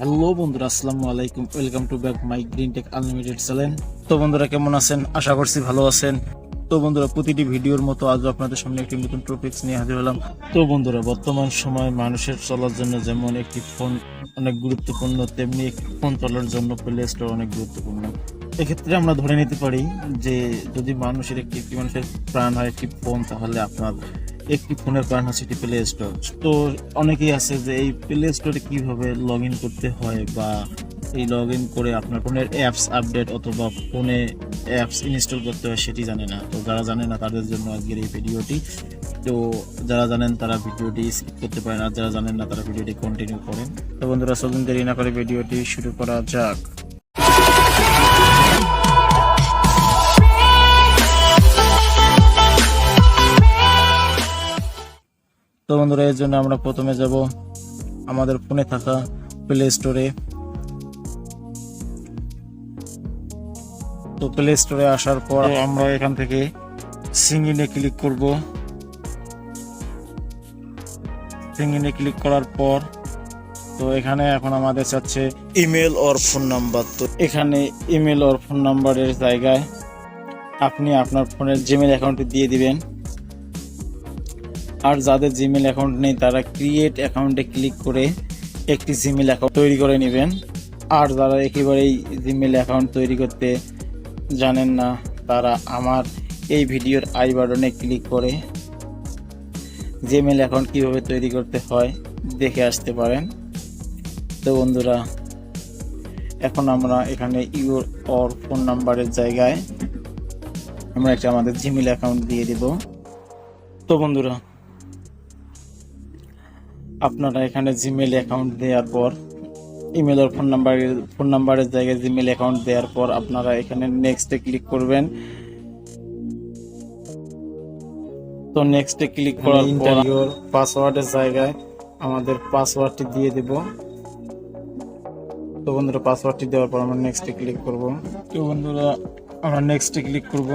Hello বন্ধুরা, আসসালামু আলাইকুম। Welcome to back my green take unlimited channel. তো বন্ধুরা, কেমন আছেন? আশা করছি ভালো আছেন। তো বন্ধুরা, প্রতিটি ভিডিওর মতো আজও আপনাদের সামনে একটি নতুন টপিকস নিয়ে হাজির হলাম। তো বন্ধুরা, বর্তমান সময় মানুষের চলার জন্য যেমন একটি ফোন অনেক গুরুত্বপূর্ণ, তেমনি একটি ফোন চলার জন্য প্লে স্টোর অনেক গুরুত্বপূর্ণ। এক্ষেত্রে আমরা ধরে নিতে পারি যে যদি মানুষের একটি মানুষের প্রাণ হয় একটি ফোন, তাহলে আপনার একটি ফোনের প্রাণ হচ্ছে একটি প্লে স্টোর। তো অনেকেই আছে যে এই প্লে স্টোরে কিভাবে লগ ইন করতে হয়, বা এই লগ ইন করে আপনার ফোনের অ্যাপস আপডেট অথবা ফোনে অ্যাপস ইনস্টল করতে হয় সেটি জানে না। তো যারা জানে না তাদের জন্য আজকের এই ভিডিওটি। তো যারা জানেন তারা ভিডিওটি স্কিপ করতে পারেন, আর যারা জানেন না তারা ভিডিওটি কন্টিনিউ করেন। তো বন্ধুরা, চলুন দেরি না করে ভিডিওটি শুরু করা যাক। তো বন্ধুরা, এর জন্য আমরা প্রথমে যাব আমাদের ফোনে থাকা প্লে স্টোরে। তো প্লে স্টোরে আসার পর আমরা এখান থেকে সিঙ্গিনে ক্লিক করব। সিঙ্গিনে ক্লিক করার পর তো এখানে এখন আমাদের চাচ্ছে ইমেল অর ফোন নাম্বার। তো এখানে ইমেল অর ফোন নাম্বারের জায়গায় আপনি আপনার ফোনের জিমেল অ্যাকাউন্টটি দিয়ে দিবেন। আর যাদের জিমেল অ্যাকাউন্ট নেই তারা ক্রিয়েট অ্যাকাউন্টে ক্লিক করে একটি জিমেল অ্যাকাউন্ট তৈরি করে নেবেন। আর যারা একেবারেই জিমেল অ্যাকাউন্ট তৈরি করতে জানেন না তারা আমার এই ভিডিওর আই বাটনে ক্লিক করে জিমেল অ্যাকাউন্ট কীভাবে তৈরি করতে হয় দেখে আসতে পারেন। তো বন্ধুরা, এখন আমরা এখানে ইউর অর ফোন নাম্বারের জায়গায় আমরা একটা আমাদের জিমেল অ্যাকাউন্ট দিয়ে দেব। তো বন্ধুরা, আপনারা এখানে জিমেল অ্যাকাউন্ট দেওয়ার পর ইমেল আর ফোন নাম্বারের জায়গায় জিমেল অ্যাকাউন্ট দেওয়ার পর আপনারা এখানে নেক্সটে ক্লিক করবেন। তো নেক্সটে ক্লিক করার পর পাসওয়ার্ডের জায়গায় আমাদের পাসওয়ার্ডটি দিয়ে দেব। তো বন্ধুরা, পাসওয়ার্ডটি দেওয়ার পর আমরা নেক্সটে ক্লিক করব। তো বন্ধুরা, আমরা নেক্সটে ক্লিক করব।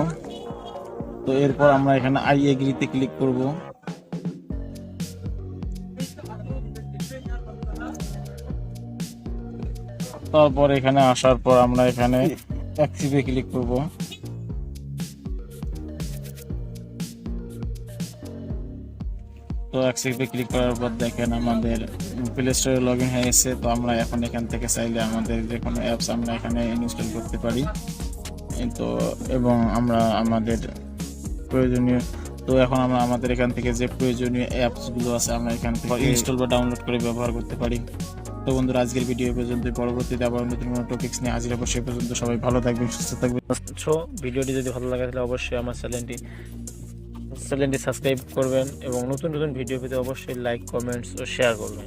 তো এরপর আমরা এখানে আই এগ্রিতে ক্লিক করব। তারপর এখানে আসার পর আমরা এখানে অ্যাক্টিভে ক্লিক করব। তো অ্যাক্টিভে ক্লিক করার পর দেখেন আমাদের প্লে স্টোরে লগ ইন হয়ে গেছে। তো আমরা এখন এখান থেকে চাইলে আমাদের যে কোনো অ্যাপস আমরা এখানে ইনস্টল করতে পারি। তো এবং আমরা আমাদের প্রয়োজনীয় এখন আমরা আমাদের এখান থেকে যে প্রয়োজনীয় অ্যাপসগুলো আছে আমরা এখান থেকে ইনস্টল বা ডাউনলোড করে ব্যবহার করতে পারি। তো বন্ধুরা, আজকের ভিডিও পর্যন্ত, পরবর্তীতে আবার নতুন কোনো টপিকস নিয়ে হাজির হবো। সে পর্যন্ত সবাই ভালো থাকবেন, সুস্থ থাকবেন। ভিডিওটি যদি ভালো লাগে তাহলে অবশ্যই আমার চ্যানেলটি সাবস্ক্রাইব করবেন এবং নতুন নতুন ভিডিও পেতে অবশ্যই লাইক, কমেন্টস ও শেয়ার করবেন।